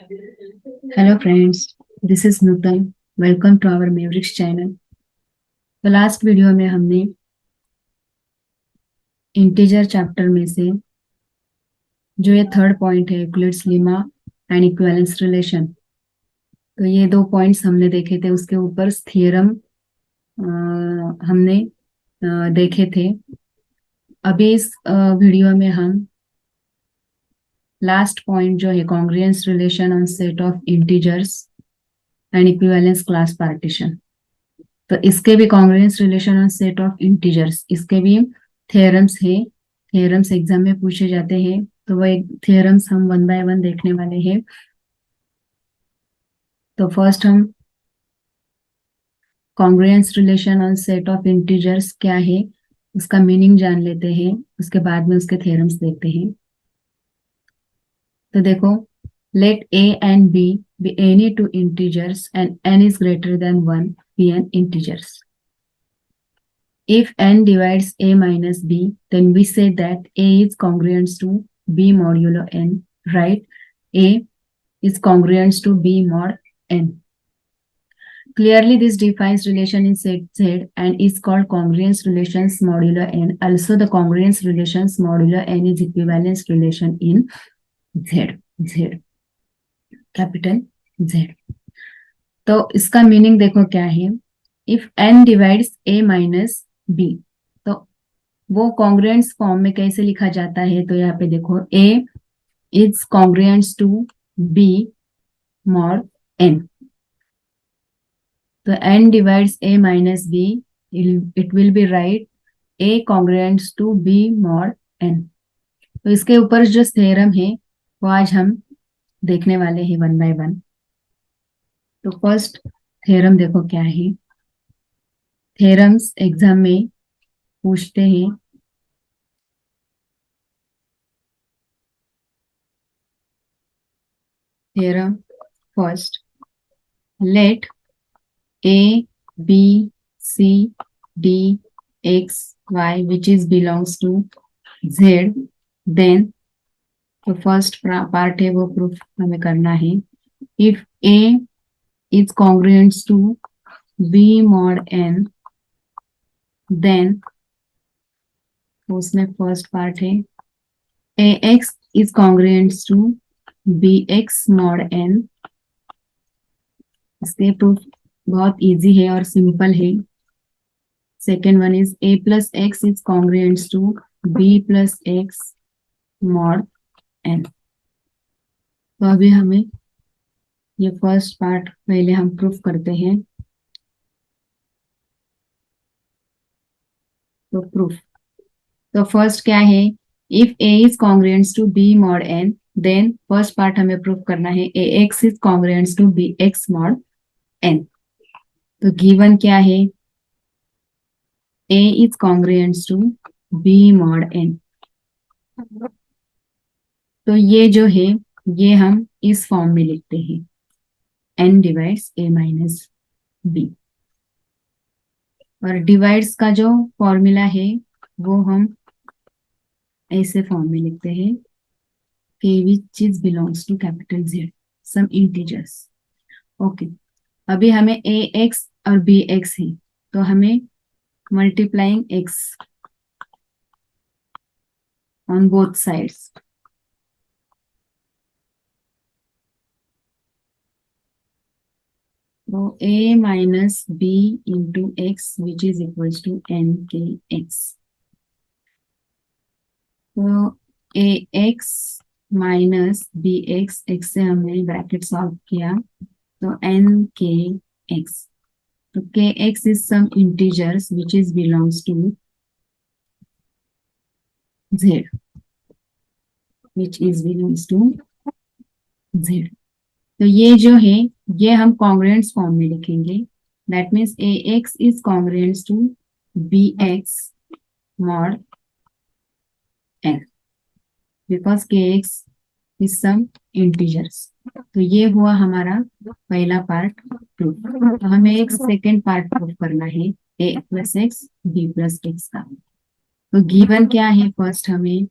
Hello friends, this is Nutan. Welcome to our Mavericks channel. तो last video में हमने integer chapter में से जो ये थर्ड पॉइंट है Euclid's lemma and equivalence relation, तो ये दो पॉइंट्स हमने देखे थे। उसके ऊपर थ्योरम हमने देखे थे। अभी इस वीडियो में हम लास्ट पॉइंट जो है congruence relation on set of integers and equivalence class partition, तो इसके भी congruence relation on set of integers, इसके भी थ्योरम्स है। थ्योरम्स एग्जाम में पूछे जाते हैं, तो वो एक थ्योरम्स हम वन बाय वन देखने वाले हैं। तो फर्स्ट हम congruence relation on set of integers क्या है उसका मीनिंग जान लेते हैं, उसके बाद में उसके थ्योरम्स देखते हैं। तो देखो, let A and B be any two integers and n is greater than 1 be an integers. If n divides a minus b, then we say that a is congruent to b modulo n, right? A is congruent to b mod n. Clearly, this defines relation in set Z and is called congruence relations modulo n. Also, the congruence relations modulo n is equivalence relation in Z, capital Z. तो इसका meaning देखो क्या है। If n divides a minus b, तो वो congruence form में कैसे लिखा जाता है, तो यहाँ पे देखो a is congruent to b mod n। तो n divides a minus b, it will be write a congruent to b mod n। तो इसके ऊपर जो थ्योरम है वो आज हम देखने वाले हैं वन बाय वन। तो फर्स्ट थ्योरम देखो क्या है। थ्योरम्स एग्जाम में पूछते हैं। Theorem first, let a b c d x y which is belongs to z, then तो फर्स्ट पार्ट है वो प्रूफ हमें करना है। If a is congruent to b mod n, then उसमें फर्स्ट पार्ट है ax is congruent to bx mod n। इसके proof बहुत इजी है और सिंपल है। Second one is a plus x is congruent to b plus x mod n। तो अभी हमें ये फर्स्ट पार्ट पहले हम प्रूफ करते हैं। तो प्रूफ, तो फर्स्ट क्या है, if a is congruent to b mod n, then first part हमें प्रूफ करना है ax is congruent to bx mod n। तो गिवन क्या है, a is congruent to b mod n। तो ये जो है ये हम इस फॉर्म में लिखते हैं, n divides a minus b। और डिवाइड्स का जो फॉर्मूला है वो हम ऐसे फॉर्म में लिखते हैं, k which is belongs to capital Z, some integers। Okay, अभी हमें ax और bx है, तो हमें multiplying x on both sides. तो a minus b into X which is equal to n के x। तो ax माइनस bx, x से हमने ब्रैकेट सॉल्व किया, तो n के x। तो kx is some integers which is belongs to z, which is belongs to z। तो ये जो है ये हम कॉन्ग्रुएंट फॉर्म में लिखेंगे। That means ax is congruent to bx mod n because kx is some integers। तो ये हुआ हमारा पहला पार्ट प्रूफ। तो हमें एक सेकेंड पार्ट प्रूफ करना है a plus X b plus X का। तो गिवन क्या है, फर्स्ट हमें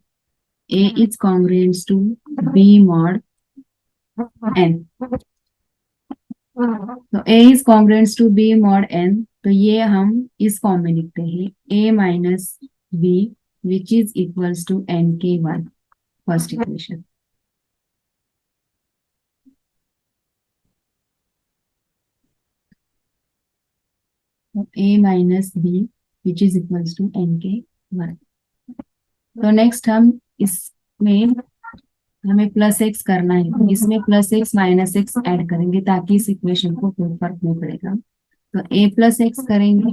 a is congruent to b mod n। तो a is congruent to b mod n, तो ये हम इस फॉर्म में लिखते हैं a minus b which is equals to n के 1, फर्स्ट इक्वेशन। तो a minus b which is equals to n के 1। तो नेक्स्ट हम इसमें हमें प्लस एक्स करना है, तो इसमें plus x minus x add करेंगे ताकि इस इक्वेशन को कोई फर्क नहीं पड़ेगा। तो a प्लस एक्स करेंगे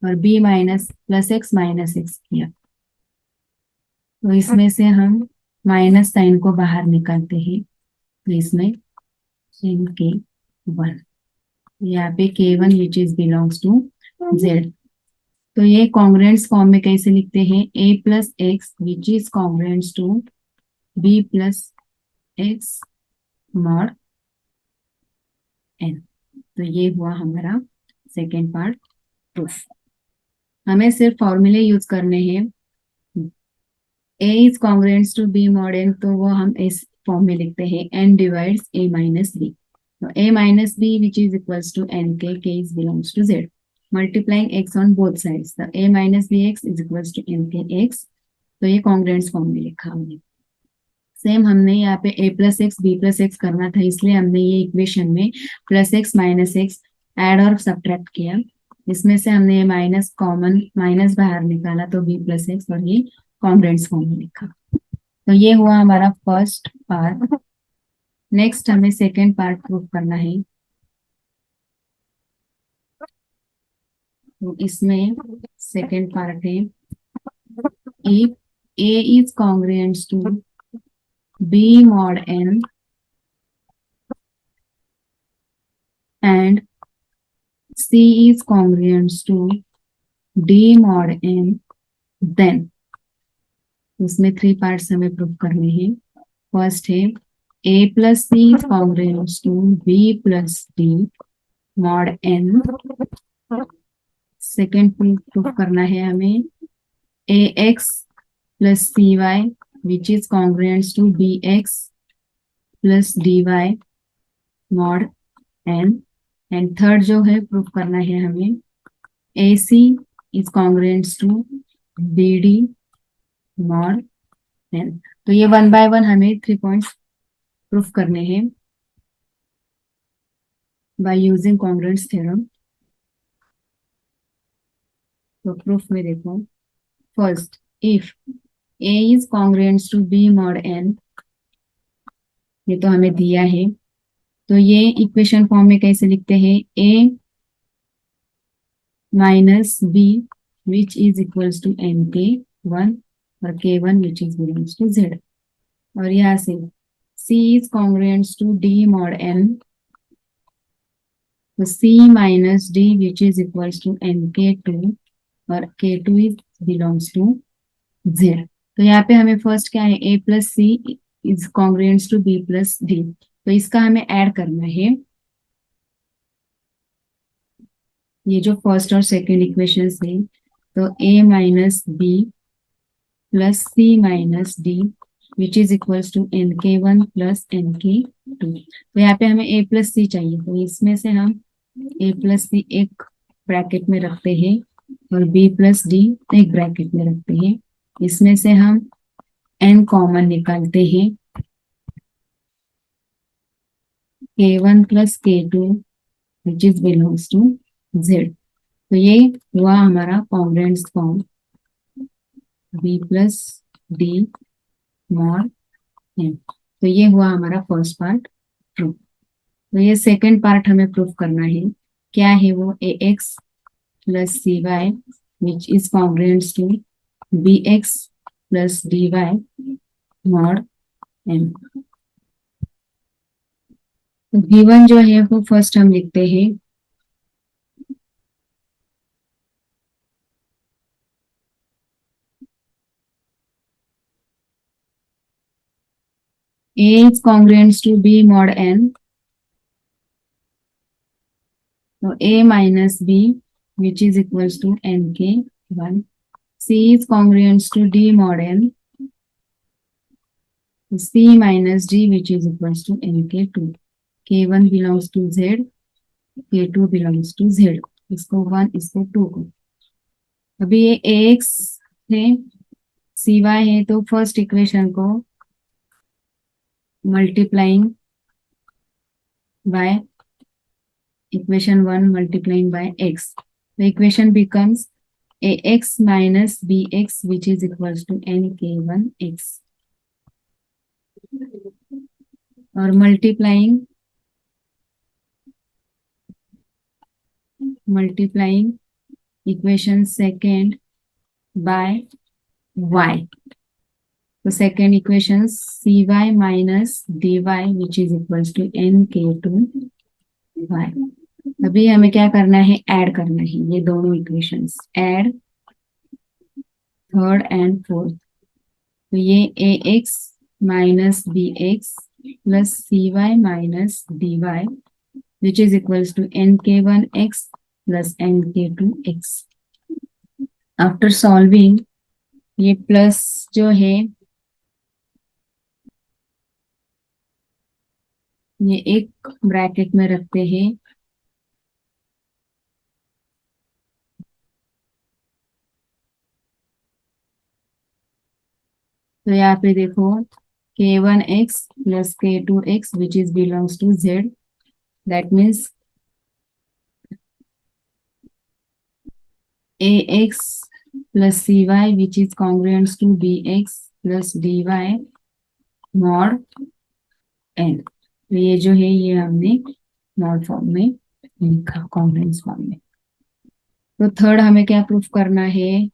और b minus plus x minus x किया, तो इसमें से हम माइनस साइन को बाहर निकालते हैं, तो इसमें n के 1, यहाँ पे k1 which is belongs to z। तो ये कॉन्ग्रुएंट्स फॉर्म में कैसे लिखते हैं, a plus X which is congruents to b plus X mod n। तो ये हुआ हमारा सेकेंड पार्ट प्रूफ। हमें सिर्फ फॉर्मूले यूज करने हैं, a is congruents to b mod n, तो वो हम इस फॉर्म में लिखते हैं n divides a minus b। तो a minus b which is equals to n k is belongs to z, multiplying x on both sides, तो a minus B X is equals to n k x। तो ये congruents form में लिखा हमने। Same हमने यहाँ पे a plus X B plus X करना था, इसलिए हमने ये इक्वेशन में plus x minus X add और सब्ट्रैक्ट किया। इसमें से हमने ये माइनस कॉमन माइनस बाहर निकाला, तो b प्लस एक्स, और ये कॉन्ग्रुएंट्स फॉर्म में लिखा। तो ये हुआ हमारा फर्स्ट पार्ट। नेक्स्ट हमें सेकेंड पार्ट प्रूफ करना है। तो इसमें सेकेंड पार्ट है, if a is congruent to b mod n and c is congruent to d mod n, then इसमें 3 पार्ट्स हमें प्रूफ करने हैं। फर्स्ट है a plus C is congruent to b plus d mod n। Second proof करना है हमें ax plus cy which is congruent to bx plus dy mod n। And third जो है प्रूफ करना है हमें ac is congruent to bd mod n। तो ये 1 बाय 1 हमें 3 पॉइंट्स प्रूफ करने हैं बाय यूजिंग कॉन्ग्रुएंस थ्योरम। तो प्रूफ में देखो, first if a is congruent to b mod n, ये तो हमें दिया है, तो ये इक्वेशन फॉर्म में कैसे लिखते हैं, a minus b which is equals to n के 1 और k1 which is belongs to z। और यहाँ से c is congruent to d mod n, तो c minus d which is equals to n K 2 और k2 is belongs to z। तो यहाँ पे हमें फर्स्ट क्या है, a plus C is congruent to b plus d, तो इसका हमें ऐड करना है। ये जो फर्स्ट और सेकंड इक्वेशन है, तो a minus b plus C minus d which is equals to n के 1 प्लस n के 2। तो यहाँ पे हमें a प्लस सी चाहिए, तो इसमें से हम a प्लस सी एक ब्रैकेट में रखते हैं और b प्लस d एक ब्रैकेट में रखते हैं। इसमें से हम n कॉमन निकालते हैं, k1 plus k2 which is belongs to z। तो ये हुआ हमारा congruence form b plus d mod n। तो ये हुआ हमारा फर्स्ट पार्ट प्रूफ। तो ये सेकंड पार्ट हमें प्रूफ करना है, क्या है वो, ax plus cy which is congruent to bx plus dy mod n। तो गिवन जो है वो फर्स्ट हम लिखते हैं, a is congruent to b mod n, तो a minus b which is equals to n k 1। c is congruent to d mod n, C minus D which is equals to NK2. K1 belongs to Z, K2 belongs to Z. इसको 1 इसको 2 को। अभी ये AX है, CY है, तो first equation को multiplying by equation 1 multiplying by x. The equation becomes ax minus bx which is equals to nk1x. और multiplying equation second by y. So second equation cy minus dy which is equals to nk2y. अभी हमें क्या करना है, add करना है ये दोनों equations, add third and fourth. तो ये ax minus bx plus cy minus dy which is equals to nk1x plus nk2x. After solving ये प्लस जो है ये एक ब्रैकेट में रखते हैं, तो यहाँ पे देखो k1x plus k2x which is belongs to z, that means ax plus cy which is congruent to bx plus dy mod n. तो ये जो है ये हमने मॉड फॉर्म में लिखा, कॉन्ग्रुएंस फॉर्म में। तो थर्ड हमें क्या प्रूफ करना है,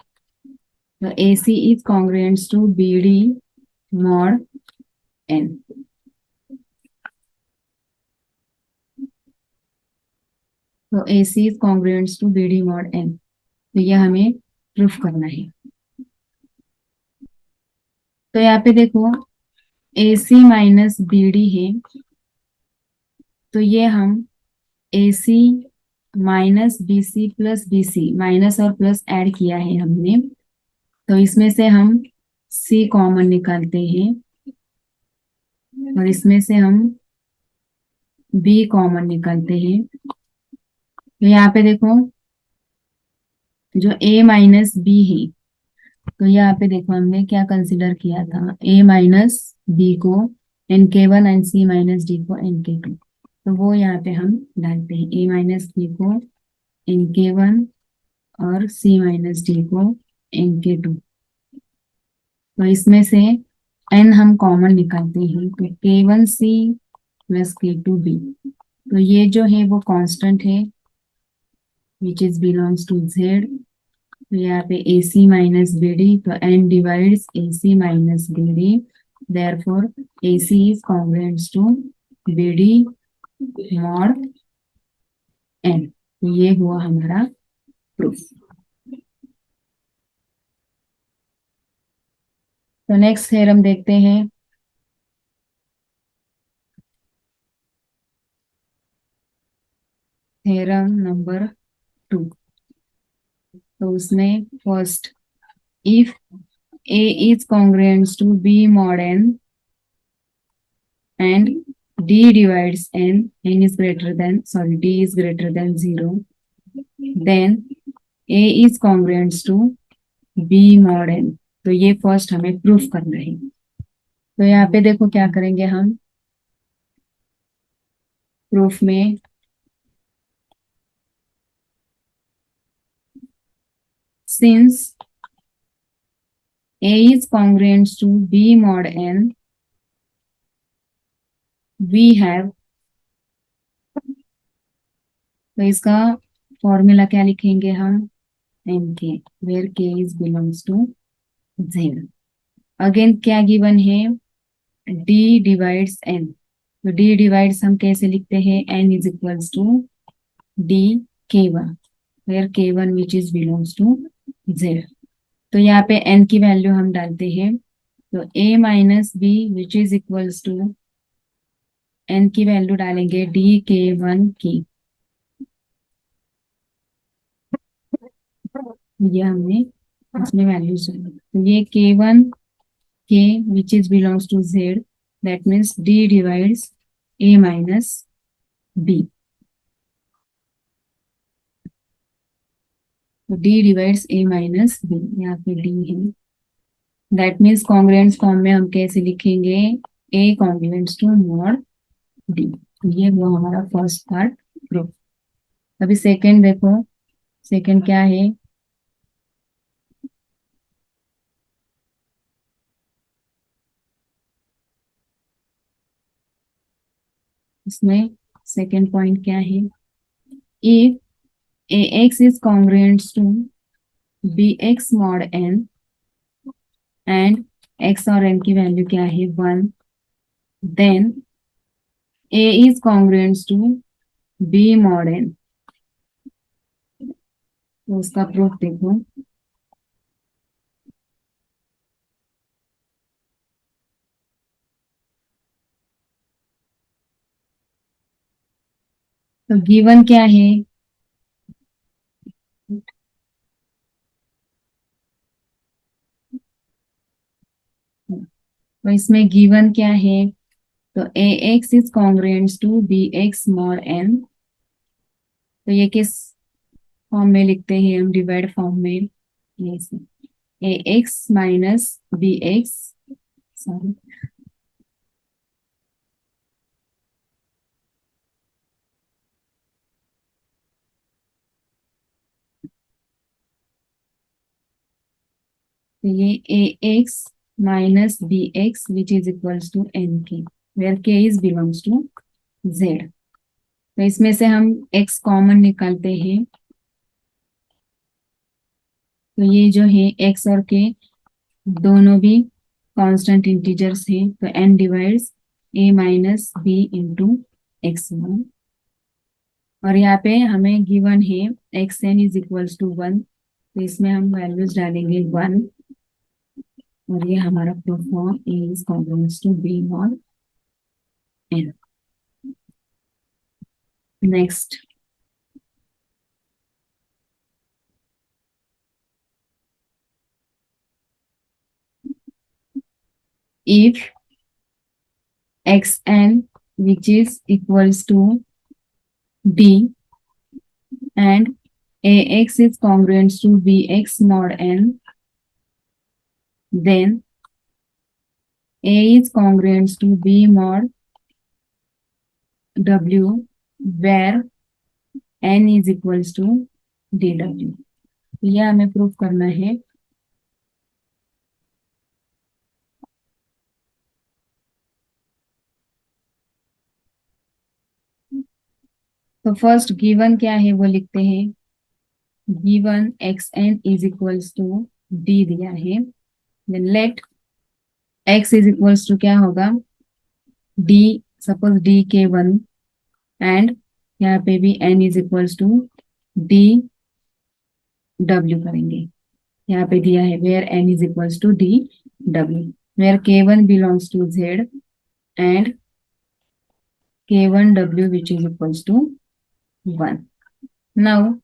तो AC is congruent to BD mod n. तो AC is congruent to BD mod n, तो यह हमें प्रूफ करना है। तो यहाँ पे देखो AC माइनस BD है, तो ये हम AC minus BC plus BC, minus और प्लस ऐड किया है हमने, तो इसमें से हम C कॉमन निकालते हैं और इसमें से हम B कॉमन निकालते हैं। तो यहाँ पे देखो जो A माइनस B है, तो यहाँ पे देखो हमने क्या कंसिडर किया था, A माइनस B को NK1 and C minus D को NK2, तो वो यहाँ पे हम डालते हैं, A माइनस B को NK1 और C माइनस D को NK2। तो इसमें से n हम कॉमन निकालते हैं, तो K1C प्लस K2B, तो ये जो है वो कांस्टेंट है which is belongs to Z। तो यहाँ पे AC माइनस BD, तो n divides AC minus BD, therefore AC is congruent to BD mod n। तो ये हुआ हमारा प्रूफ। तो नेक्स्ट थ्योरम देखते हैं, थ्योरम नंबर 2। तो उसमें first, if A is congruent to B mod n and D divides n is greater than, sorry, D is greater than 0, then A is congruent to B mod n। तो ये first हमें proof करना है। तो यहाँ पे देखो क्या करेंगे हम, प्रूफ में since A is congruent to B mod n, we have, तो इसका फॉर्मूला क्या लिखेंगे हम, NK, where K is belongs to Z। Again क्या गिवन है, D डिवाइड्स n, तो D डिवाइड्स हम कैसे लिखते हैं, n is equals to D K1 where K1 which is belongs to Z। तो यहाँ पे n की वैल्यू हम डालते हैं, तो A minus B which is equals to n की वैल्यू डालेंगे D K1 की, ये हमने इसमें वैल्यूज डाली, तो ये K1 K which is belongs to Z That means D divides A minus B. तो D divides A minus B, यहाँ पे D है. That means congruence फॉर्म में हम कैसे लिखेंगे? A congruents to mod D. ये वो हमारा फर्स्ट पार्ट प्रूफ. अभी सेकंड देखो. सेकंड क्या है? इसमें सेकंड पॉइंट क्या है? If AX is congruent to BX mod N and X और N की वैल्यू क्या है? 1. Then A is congruent to B mod N. तो उसका प्रूफ देखो. तो गिवन क्या है? तो इसमें गिवन क्या है? तो AX is congruent to BX mod N. तो ये किस फॉर्म में लिखते हैं हम? डिवाइड फॉर्म में. ये AX माइनस BX, सॉरी, तो ये AX minus BX which is equals to NK, where K is belongs to Z. तो इसमें से हम X कॉमन निकालते हैं. तो ये जो है X और K दोनों भी कांस्टेंट इंटीजर्स हैं. तो N divides A minus B into X1. और यहाँ पे हमें गिवन है XN इज इक्वल्स टू 1. तो इसमें हम वैल्यूज डालेंगे 1. और ये हमारा प्रूफ हुआ A is congruent to B mod N. Next. If Xn which is equals to D and AX is congruent to BX mod N, then A is congruent to B mod W, where N is equals to DW. यह हमें proof करना है. तो first given क्या है वो लिखते हैं. Given XN is equals to D दिया है. Then let X is equals to क्या होगा? D, suppose D K1 and यहाँ पे भी N is equals to D W करेंगे. यहाँ पे दिया है where N is equals to D W, where K1 belongs to Z and K1 W which is equals to 1. Now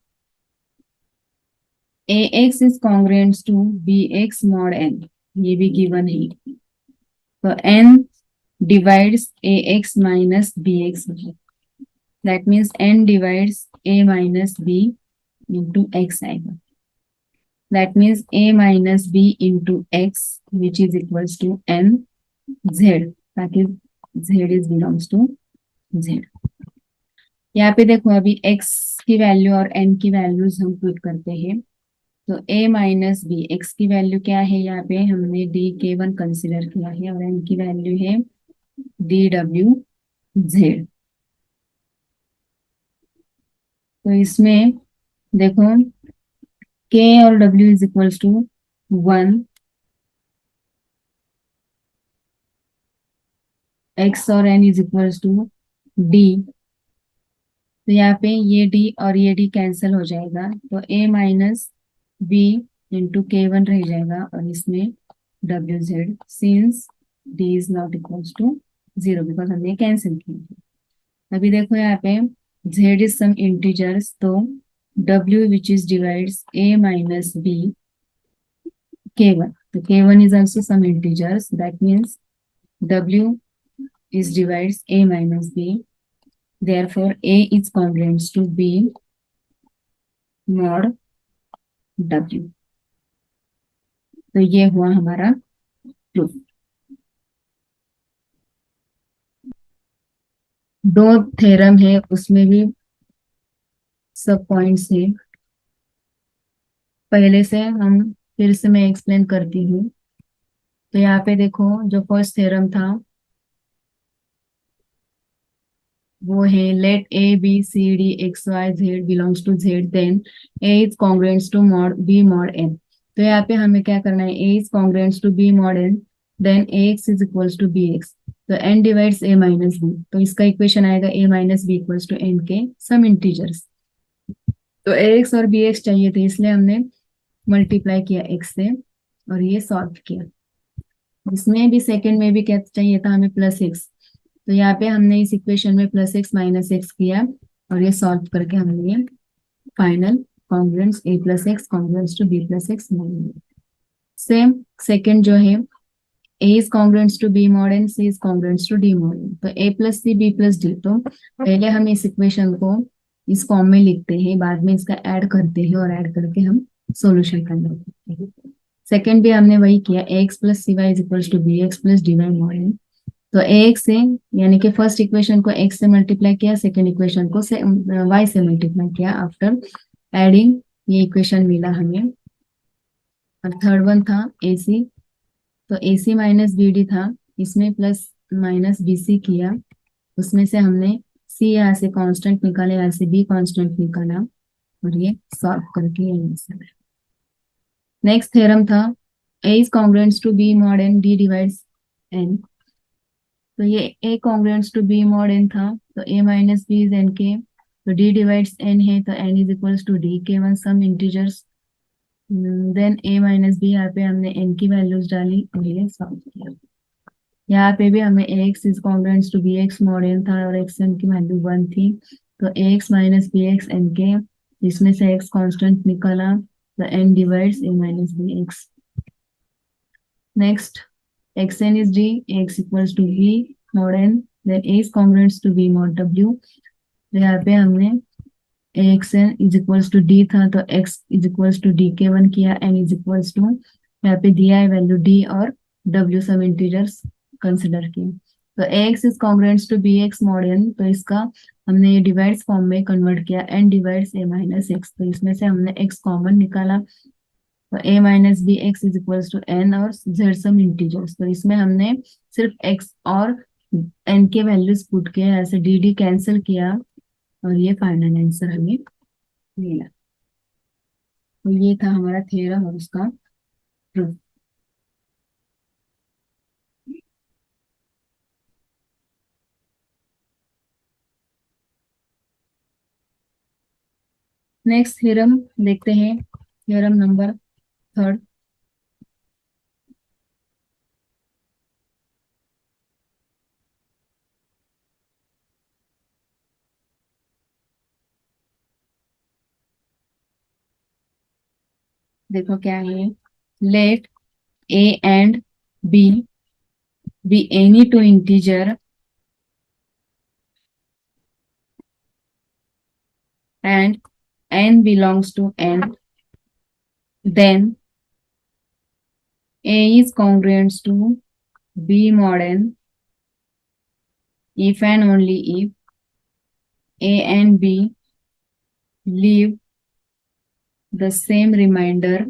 AX is congruent to BX mod N. ये भी given है. तो N divides AX minus BX. That means N divides A minus B into X आएगा. That means A minus B into X which is equals to N Z, ताकि Z is belongs to Z. यहाँ पे देखो अभी X की value और N की values हम पुट करते हैं. तो A माइनस बी, एक्स की वैल्यू क्या है? यहाँ पे हमने डी K1 कंसिडर किया है और N की वैल्यू है DWZ. तो इसमें देखो K और W is equals to 1, X और N is equals to D. तो यहाँ पे ये D और ये D कैंसिल हो जाएगा. तो A minus B into K1 रह जाएगा और इसमें WZ, since D is not equals to 0 because हमने कैंसिल किया. अभी देखो यहाँ पे Z इज सम इंटीजर्स. तो W which is divides A minus B K1. तो K1 is also some integers. That means W is divides A minus B. Therefore, A is congruent to B mod W. तो ये हुआ हमारा proof. दो theorem है, उसमें भी सब पॉइंट्स है। पहले से हम फिर से मैं एक्सप्लेन करती हूँ। तो यहाँ पे देखो, जो फर्स्ट थ्योरम था वो है let a b c d x y z belongs to Z, then a is congruent to mod b mod n. तो यहाँ पे हमें क्या करना है, a is congruent to b mod n, then a x is equals to b x. तो n divides a minus b, तो इसका इक्वेशन आएगा a minus b equals to n k some integers. तो ए एक्स और B x चाहिए थे, इसलिए हमने मल्टीप्लाई किया एक्स से और ये सॉल्व किया। इसमें भी सेकंड में भी क्या चाहिए था हमें, प्लस एक्स। तो यहाँ पे हमने इस इक्वेशन में प्लस एक्स माइनस एक्स किया और ये सॉल्व करके हमने ये final congruence a plus x congruence to b plus x minus. Same second जो है, a is congruence to b mod n, c is congruence to d mod n. तो a plus c b plus d, तो पहले हम इस equation को इस form में लिखते हैं, बाद में इसका ऐड करते हैं और ऐड करके हम सॉल्यूशन कन्वर्ट करते हैं। सेकंड भी हमने वही किया, a x plus c y is equals to b x plus d y mod n. तो एक्स से यानी कि फर्स्ट इक्वेशन को एक्स से मल्टीप्लाई किया, सेकंड इक्वेशन को वाई से मल्टीप्लाई किया। आफ्टर एडिंग ये इक्वेशन मिला हमें। और थर्ड वन था एसी, तो एसी माइनस बी डी था, इसमें प्लस माइनस बी सी किया। उसमें से हमने सी यहाँ से कांस्टेंट निकाला, यहाँ से बी कांस्टेंट निकाला और ये सॉल्व करके ये आंसर है। नेक्स्ट थ्योरम था a is congruent to b mod n d divides n. तो ये a congruent to b mod n था, तो a minus b is n k, तो डी डिवाइड्स एन है, तो n is equals to d k one some integers. Then a minus b, यहाँ पे हमने एन की वैल्यूज डाली और ये सॉल्व किया। यहाँ पे भी हमें a x is congruent to b x mod n था और एक्स एन की वैल्यू 1 थी, तो a x minus B x n k, इसमें से एक्स कांस्टेंट निकाला, तो n divides a minus B x. Next, xn is d, x equals to b mod n, then a is congruent to b mod w। तो यहाँ पे हमने xn is equals to d था, तो x is equals to d के one किया, n is equals to यहाँ पे दिया है वैल्यू d और w सब इंटीजर्स कंसिडर किए। तो ax is congruent to bx mod n, तो इसका हमने ये डिवाइड्स फॉर्म में कन्वर्ट किया, n divides a minus x, तो इसमें से हमने x कॉमन निकाला, तो a minus B X is equals to N और जेड सम इंटीजर्स। तो इसमें हमने सिर्फ x और n के वैल्यूज पुट किए, ऐसे डी डी कैंसिल किया और ये फाइनल आंसर हमें मिला। तो ये था हमारा थ्योरम और उसका प्रूफ। नेक्स्ट थ्योरम देखते हैं, थ्योरम नंबर थर्ड। देखो क्या है, late a and b be any two integer and n belongs to n, then a is congruent to b mod n if and only if a and b leave the same remainder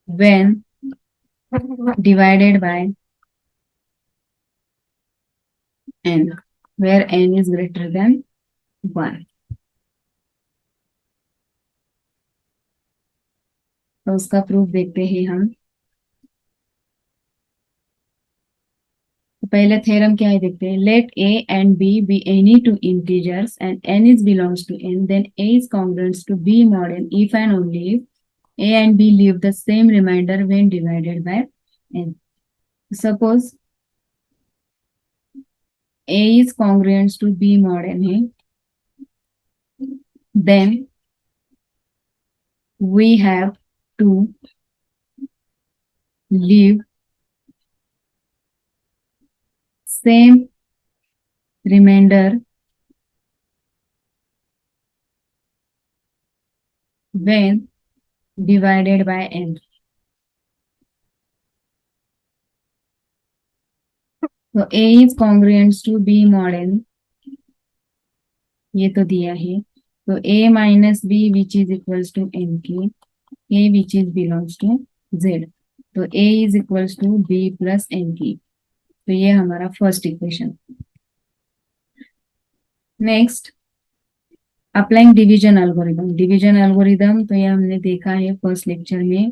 when divided by n, where n is greater than 1। तो उसका proof देखते हैं हम। तो पहले theorem क्या है देखते हैं, late a and b be any two integers and n is belongs to n, then a is congruent to b mod n if and only if a and b leave the same remainder when divided by n। Suppose a is congruent to b mod n है, then we have two leave same remainder when divided by n. तो a is congruent to b mod n, ये तो दिया है। तो a minus b which is equals to n K, a which is belongs to z। तो a is equals to b plus n K. तो ये हमारा first equation. Next, applying division algorithm. Division algorithm तो ये हमने देखा है first lecture में।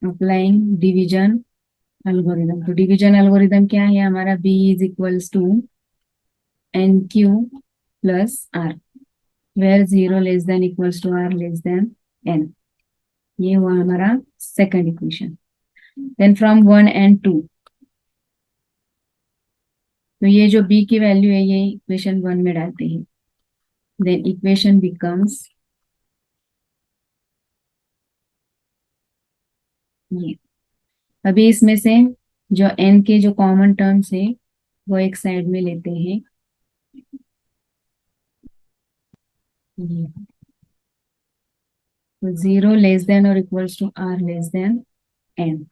अप्लाइंग डिवीजन एल्गोरिदम, तो डिवीजन एल्गोरिदम क्या है हमारा, b is equals to N Q plus R, where 0 less than equals to are less than N. ये हुआ हमारा second equation. Then from 1 and 2, तो ये जो b की वैल्यू है ये इक्वेशन 1 में डालते हैं। देन इक्वेशन बिकम्स ये। अभी इसमें से जो n के जो कॉमन टर्म्स है वो एक साइड में लेते हैं। ये तो 0 लेस देन और equals to r less than n,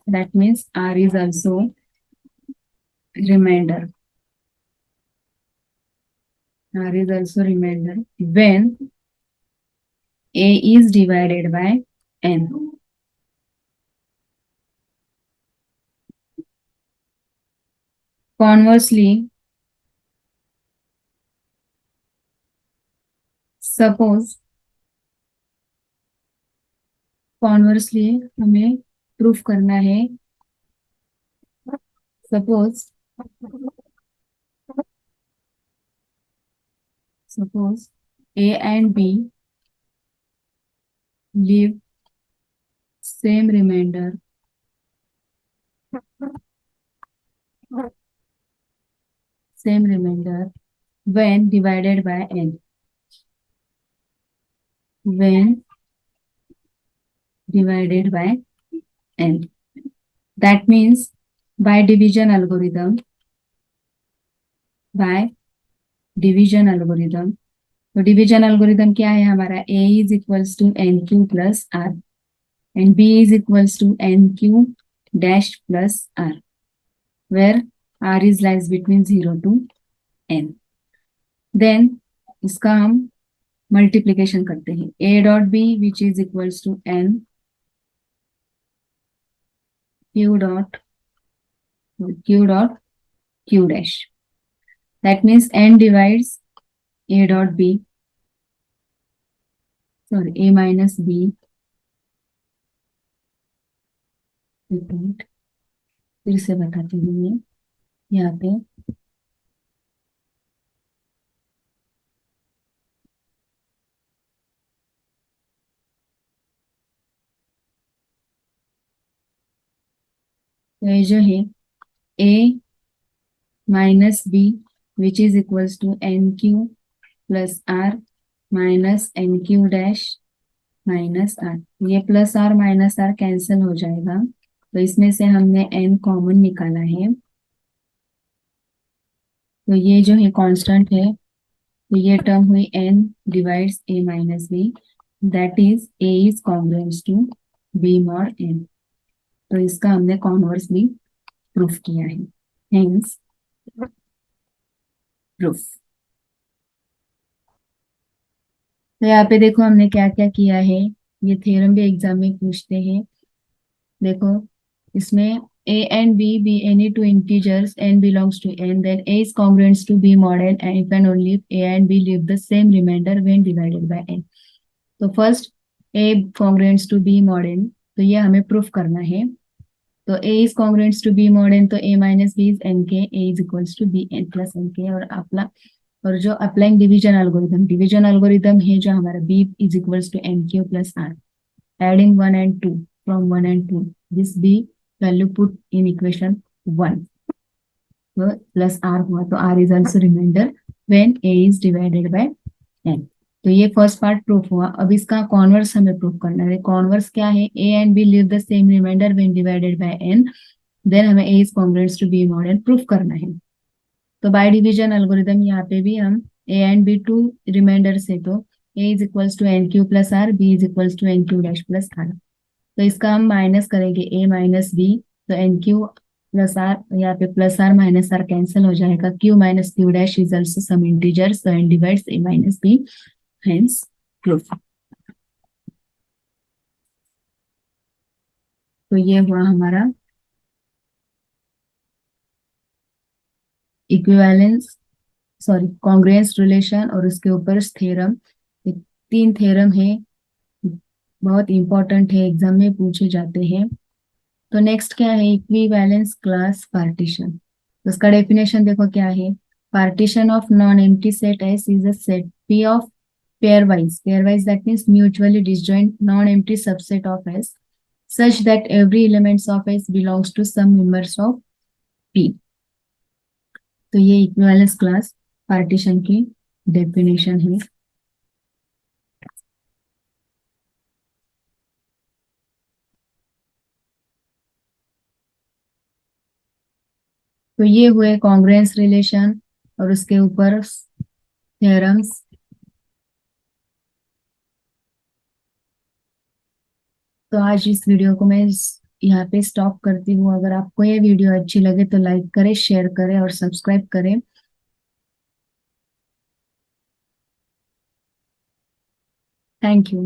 that means r is also remainder, r is also remainder when a is divided by n। Conversely, suppose conversely हमें प्रूफ करना है। Suppose suppose A and B leave same remainder when divided by n, when divided by n, that means by division algorithm, by division algorithm। तो division algorithm क्या है हमारा, a is equals to N Q plus R and b is equals to N Q dash plus R, where r is lies between 0 to n। देन इसका हम multiplication करते हैं, a dot b which is equals to n q dot q dash, that means n divides a dot b, sorry a minus b, फिर से बताती हूँ मैं यहाँ पे। तो ये जो है a minus b which is equals to N Q plus r minus n Q dash minus r, ये plus r minus r cancel हो जाएगा। तो इसमें से हमने n कॉमन निकाला है, तो ये जो है कांस्टेंट है। तो ये टर्म हुई n divides a minus b, that is a is congruent to b mod n। तो इसका हमने कॉन्वर्स भी प्रूफ किया है, हेंस प्रूफ। तो यहाँ पे देखो हमने क्या क्या किया है, ये थ्योरम भी एग्जाम में पूछते हैं। देखो इसमें a and b be any two integers, n belongs to n, then a is congruent to b mod n and if and only if a and b leave the same remainder when divided by n। तो first a congruent to b mod n, तो ये हमें proof करना है। तो a is congruent to b mod n, तो a minus b is n k, a is equals to b n plus n k। और जो अप्लाइंग डिवीजन एल्गोरिदम है जो हमारा b is equals to n q plus r, adding 1 and 2 from 1 and 2, this b value put in equation 1, तो plus r हुआ, तो r is also remainder when a is divided by n। तो ये first part proof हुआ। अब इसका converse हमें proof करना है। कॉन्वर्स क्या है? A and B leave the same remainder when divided by n, then हमें a is congruent to b mod n proof करना है। तो बाय डिवीजन एल्गोरिदम यहाँ पे भी हम a and b two remainders है, तो a is equals to N Q plus r, b is equals to N Q dash plus r. तो इसका हम माइनस करेंगे ए माइनस बी, तो एन क्यू प्लस आर, यहाँ पे plus r minus r cancel हो जाएगा, q minus q dash is also some integer, so n divides a minus b, hence proof. तो ये हुआ हमारा इक्विवेलेंस, सॉरी कॉन्ग्रुएंस रिलेशन और उसके ऊपर थ्योरम। तीन थ्योरम है, बहुत इंपॉर्टेंट है, एग्जाम में पूछे जाते हैं। तो नेक्स्ट क्या है? Equivalence class partition. उसका डेफिनेशन देखो क्या है। Partition of non empty set S is a set P of pairwise that means mutually disjoint non-empty subset of S such that every elements of S belongs to some members of P। तो ये equivalence class partition की definition है। तो ये हुए congruence relation और उसके ऊपर थ्योरम्स। तो आज इस वीडियो को मैं यहाँ पे स्टॉप करती हूँ। अगर आपको ये वीडियो अच्छी लगे तो लाइक करें, शेयर करें और सब्सक्राइब करें। Thank you.